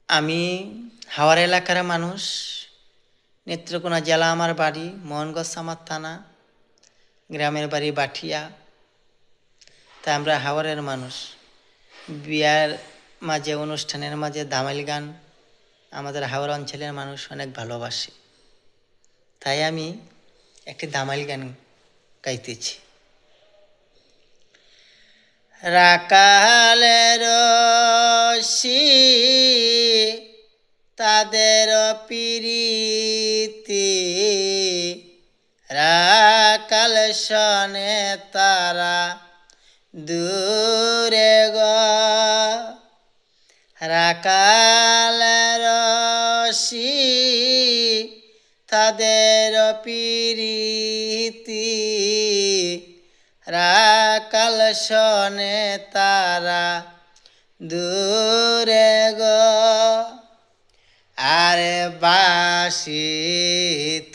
আমি হাওড়া এলাকার মানুষ। নেত্রকোনা জেলা আমার বাড়ি, মোহনগঞ্জ আমার থানা, গ্রামের বাড়ি বাঠিয়া। তাই আমরা হাওড়ের মানুষ। বিয়ার মাঝে, অনুষ্ঠানের মাঝে ধামাইল গান আমাদের হাওড়া অঞ্চলের মানুষ অনেক ভালোবাসে। তাই আমি একটি ধামাইল গান গাইতেছি। রাকালের রশি তাদের পিরিতি, রাকাল শনে তারা দূরে গো। রাকালের রশি তাদের পিরিতি, রাকাল শনে তারা দূরে গো। আরে বাসি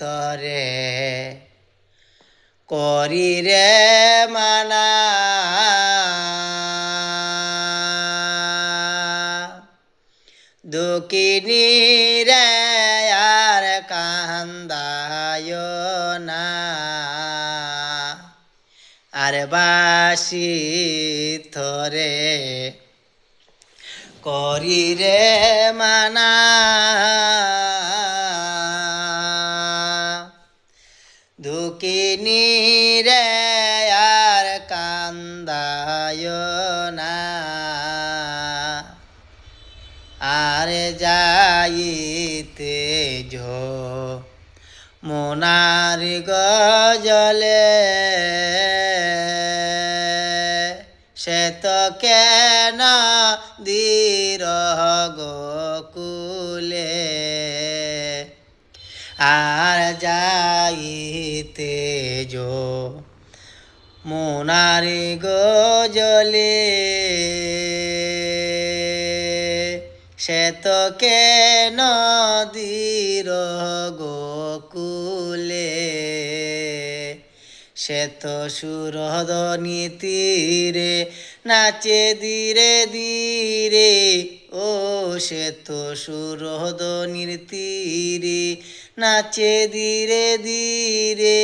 তরে করি রে মানা, দুঃখিনী রে আর কান্দায় না। আরে বাসি থরে করি রে মানা, দুঃখিনী রে আর কান্দায় না। আর যাইতে ঝো মোনার গজলে, সে তো কেন দিরহ গোকুলে। আর যাইতে যো মোনার গজলে, সে তো কেন দিরহ গোকুলে। সে তো সুরধনি তীরে নাচে ধীরে ধীরে, ও সে তো সুরধনির তীরে নাচে ধীরে ধীরে।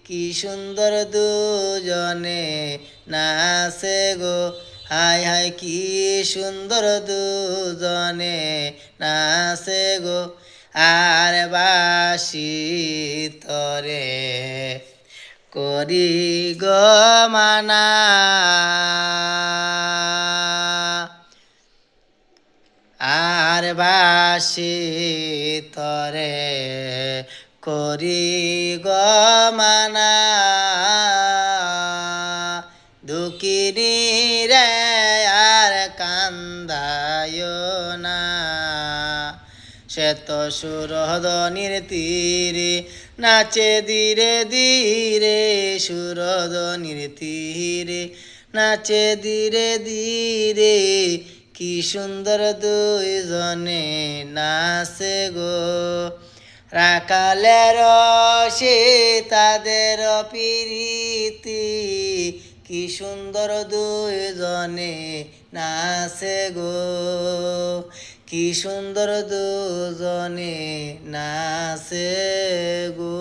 কি সুন্দর দুজনে নাচে গো, হায় হায় কি সুন্দর দুজনে নাচে গো। আর বাসি তরে করি গো মানা, আর বাসি তরে করি গো মানা। দুঃখিনী রে আর কান্দায় না, সে তো সুরধনির তীরে নাচে ধীরে ধীরে। সুরধনির তীরে নাচে ধীরে ধীরে, কি সুন্দর দুইজনে নাচে গো। রাকালের রশি তাদের পিরিতি, কি সুন্দর দুইজনে নাচে গো। কি সুন্দর দুজনে নাচে গো।